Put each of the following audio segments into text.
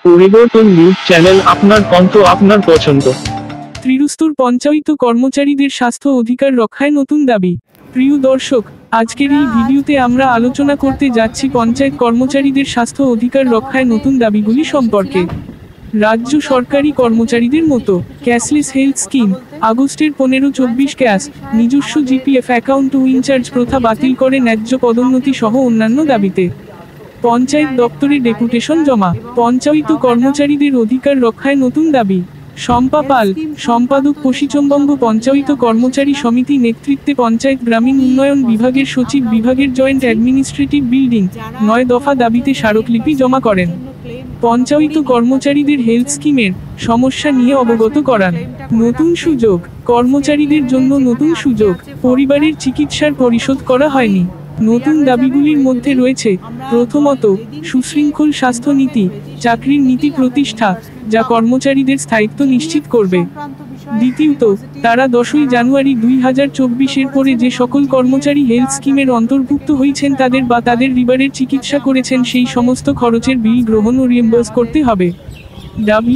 পরিবর্তন news channel, আপনার কণ্ঠ, আপনার পছন্দ। ত্রিরুস্তুর পঞ্চায়েত কর্মচারীদের স্বাস্থ্য অধিকার রক্ষায় নতুন দাবি। প্রিয় দর্শক, আজকের এই ভিডিওতে আমরা আলোচনা করতে যাচ্ছি পঞ্চায়েত কর্মচারীদের স্বাস্থ্য অধিকার রক্ষায় নতুন দাবিগুলি সম্পর্কে। রাজ্য সরকারি কর্মচারীদের মতো ক্যাশলেস হেলথ স্কিম, আগস্টের 15-24 ক্যাশ, নিজস্ব জিপিএফ অ্যাকাউন্ট ও ইনচার্জ প্রথা বাতিল করে ন্যায্য পদোন্নতি সহ অন্যান্য দাবিতে পঞ্চায়েত দপ্তরে ডেপুটেশন জমা। পঞ্চায়েত কর্মচারীদের অধিকার রক্ষায় নতুন দাবি। শম্পা পাল, সম্পাদক, পশ্চিমবঙ্গ পঞ্চায়েত কর্মচারী সমিতি নেতৃত্বে পঞ্চায়েত গ্রামীণ উন্নয়ন বিভাগের সচিব বিভাগের জয়েন্ট অ্যাডমিনিস্ট্রেটিভ বিল্ডিং 9 দফা দাবিতে স্মারকলিপি জমা করেন। পঞ্চায়েত কর্মচারীদের হেলথ স্কিমের সমস্যা নিয়ে অবগত করান। নতুন সুযোগ, কর্মচারীদের জন্য নতুন সুযোগ, পরিবারের চিকিৎসার পরিশোধ করা হয়নি। নতুন দাবিগুলির মধ্যে রয়েছে প্রথমত, সুশৃঙ্খল স্বাস্থ্য নীতি, চাকরির নীতি প্রতিষ্ঠা, যা কর্মচারীদের স্থায়িত্ব নিশ্চিত করবে। দ্বিতীয়ত, তারা 10ই জানুয়ারি 2024-এর পরে যে সকল কর্মচারী হেলথ স্কিমের অন্তর্ভুক্ত হয়েছেন তাদের বা তাদের পরিবারের চিকিৎসা করেছেন সেই সমস্ত খরচের বিল গ্রহণ ও রিয়েম্বার্স করতে হবে।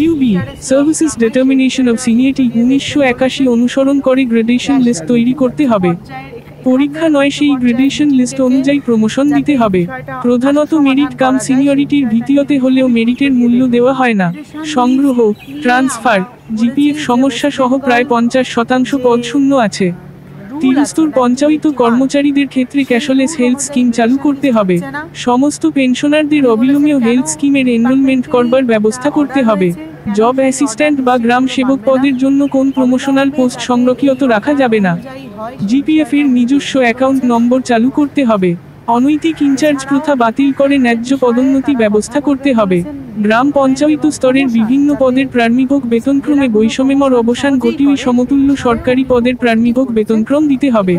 WB services determination of seniority 1981 অনুসরণ করে গ্রেডেশন লিস্ট তৈরি করতে হবে। পরীক্ষা নয়, সেই গ্রেডেশন লিস্ট অনুযায়ী প্রমোশন দিতে হবে। প্রধানত মেরিট কাম সিনিয়রিটির ভিত্তিতে হলেও মেরিটের মূল্য দেওয়া হয় না। সংগ্রহ, ট্রান্সফার, জিপিএফ সমস্যা সহ প্রায় 50% পদ শূন্য আছে। ত্রিরুস্তুর পঞ্চায়েত কর্মচারীদের ক্ষেত্রে ক্যাশলেস হেলথ স্কিম চালু করতে হবে। সমস্ত পেনশনারদের অবিলম্বে হেলথ স্কিমের এনরোলমেন্ট করবার ব্যবস্থা করতে হবে। জব অ্যাসিস্ট্যান্ট বা গ্রাম সেবক পদের জন্য কোন প্রমোশনাল পোস্ট সংরক্ষিত রাখা যাবে না। জিপিএফ এর নিজস্ব অ্যাকাউন্ট নম্বর চালু করতে হবে। অনৈতিক ইনচার্জ প্রথা বাতিল করে ন্যায্য পদোন্নতি ব্যবস্থা করতে হবে। গ্রাম পঞ্চায়েত স্তরের বিভিন্ন পদের প্রার্থীভোগ বেতনক্রমে বৈষম্যের অবসান ঘটিয়ে সমতুল্য সরকারি পদের প্রার্থীভোগ বেতনক্রম দিতে হবে।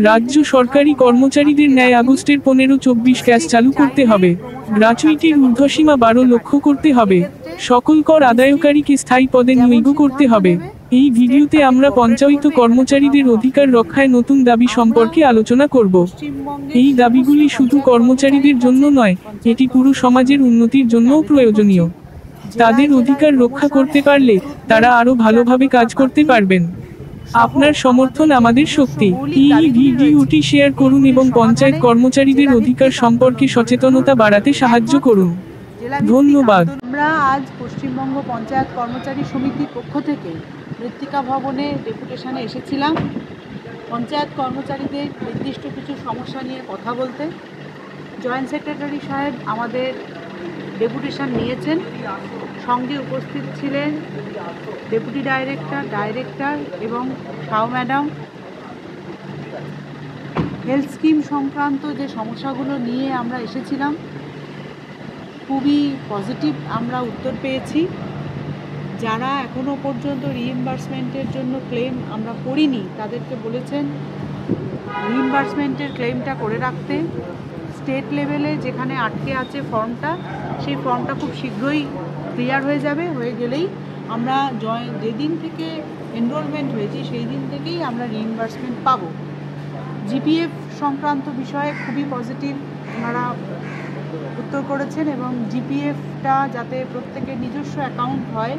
রাজ্য সরকারি কর্মচারীদের ন্যায় আগস্টের 15-24 ক্যাশ চালু করতে হবে। গ্র্যাচুইটির ঊর্ধ্বসীমা 12 লক্ষ করতে হবে। সকল কর আদায়কারীকে স্থায়ী পদে নিয়োগ করতে হবে। এই ভিডিওতে আমরা পঞ্চায়েত কর্মচারীদের অধিকার রক্ষায় নতুন দাবি সম্পর্কে আলোচনা করব। এই দাবিগুলি শুধু কর্মচারীদের জন্য নয়, এটি পুরো সমাজের উন্নতির জন্যও প্রয়োজনীয়। তাদের অধিকার রক্ষা করতে পারলে তারা আরও ভালোভাবে কাজ করতে পারবেন। আপনার সমর্থন আমাদের শক্তি। এই ভিডিওটি শেয়ার করুন এবং পঞ্চায়েত কর্মচারীদের অধিকার সম্পর্কে সচেতনতা বাড়াতে সাহায্য করুন। ধন্যবাদ। আমরা আজ পশ্চিমবঙ্গ পঞ্চায়েত কর্মচারী সমিতির পক্ষ থেকে মৃত্তিকা ভবনে ডেপুটেশনে এসেছিলাম পঞ্চায়েত কর্মচারীদের নির্দিষ্ট কিছু সমস্যা নিয়ে কথা বলতে। জয়েন্ট সেক্রেটারি সাহেব আমাদের ডেপুটেশন নিয়েছেন। সঙ্গে উপস্থিত ছিলেন ডেপুটি ডাইরেক্টর এবং সাউ ম্যাডাম। হেলথ স্কিম সংক্রান্ত যে সমস্যাগুলো নিয়ে আমরা এসেছিলাম, খুবই পজিটিভ আমরা উত্তর পেয়েছি। যারা এখনও পর্যন্ত রিইম্বার্সমেন্টের জন্য ক্লেম আমরা করিনি তাদেরকে বলেছেন রিইম্বার্সমেন্টের ক্লেমটা করে রাখতে। স্টেট লেভেলে যেখানে আটকে আছে ফর্মটা, সেই ফর্মটা খুব শীঘ্রই ক্লিয়ার হয়ে যাবে। হয়ে গেলেই আমরা যেদিন থেকে এনরোলমেন্ট হয়েছি সেই দিন থেকেই আমরা রিইম্বার্সমেন্ট পাবো। জিপিএফ সংক্রান্ত বিষয়ে খুবই পজিটিভ ওনারা উত্তর করেছেন এবং জিপিএফটা যাতে প্রত্যেকের নিজস্ব অ্যাকাউন্ট হয়,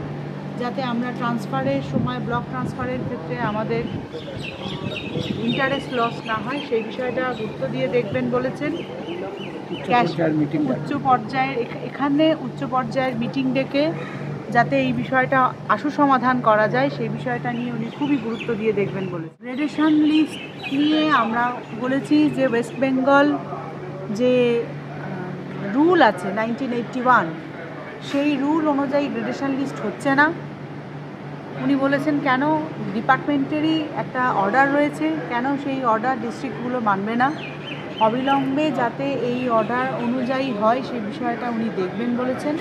যাতে আমরা ট্রান্সফারের সময় ব্লক ট্রান্সফারের ক্ষেত্রে আমাদের ইন্টারেস্ট লস না হয়, সেই বিষয়টা গুরুত্ব দিয়ে দেখবেন বলেছেন। উচ্চ পর্যায়ের মিটিং ডেকে যাতে এই বিষয়টা আশু সমাধান করা যায়, সেই বিষয়টা নিয়ে উনি খুবই গুরুত্ব দিয়ে দেখবেন বলেছেন। গ্রেডেশন লিস্ট নিয়ে আমরা বলেছি যে ওয়েস্ট বেঙ্গল যে রুল আছে 1981, সেই রুল অনুযায়ী গ্রেডেশন লিস্ট হচ্ছে না। উনি বলেছেন কেন, ডিপার্টমেন্টেরই একটা অর্ডার রয়েছে, কেন সেই অর্ডার ডিস্ট্রিক্টগুলো মানবে না। অবিলম্বে যাতে এই অর্ডার অনুযায়ী হয় সেই বিষয়টা উনি দেখবেন বলেছেন।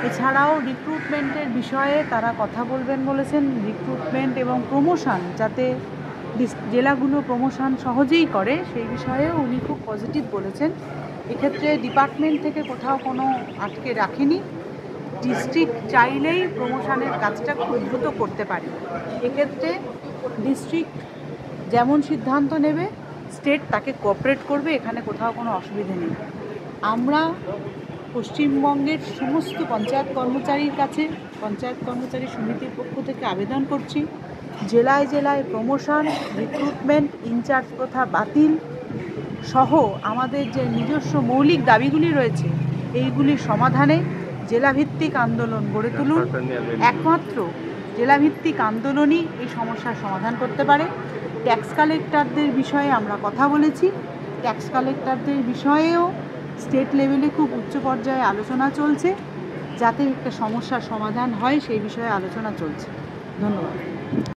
এছাড়াও রিক্রুটমেন্টের বিষয়ে তারা কথা বলবেন বলেছেন। রিক্রুটমেন্ট এবং প্রমোশন যাতে জেলাগুলো প্রমোশন সহজেই করে, সেই বিষয়েও উনি খুব পজিটিভ বলেছেন। এক্ষেত্রে ডিপার্টমেন্ট থেকে কোথাও কোনো আটকে রাখেনি। ডিস্ট্রিক্ট চাইলেই প্রমোশনের কাজটা খুব দ্রুত করতে পারে। এক্ষেত্রে ডিস্ট্রিক্ট যেমন সিদ্ধান্ত নেবে, স্টেট তাকে কোঅপারেট করবে, এখানে কোথাও কোনো অসুবিধে নেই। আমরা পশ্চিমবঙ্গের সমস্ত পঞ্চায়েত কর্মচারীর কাছে পঞ্চায়েত কর্মচারী সমিতির পক্ষ থেকে আবেদন করছি, জেলায় জেলায় প্রমোশন, রিক্রুটমেন্ট, ইনচার্জ প্রথা বাতিল সহ আমাদের যে নিজস্ব মৌলিক দাবিগুলি রয়েছে এইগুলির সমাধানে জেলাভিত্তিক আন্দোলন গড়ে তুলুন। একমাত্র জেলাভিত্তিক আন্দোলনই এই সমস্যার সমাধান করতে পারে। ট্যাক্স কালেক্টরদের বিষয়ে আমরা কথা বলেছি, ট্যাক্স কালেক্টরদের বিষয়েও স্টেট লেভেলে খুব উচ্চ পর্যায়ে আলোচনা চলছে, যাতে একটা সমস্যার সমাধান হয় সেই বিষয়ে আলোচনা চলছে। ধন্যবাদ।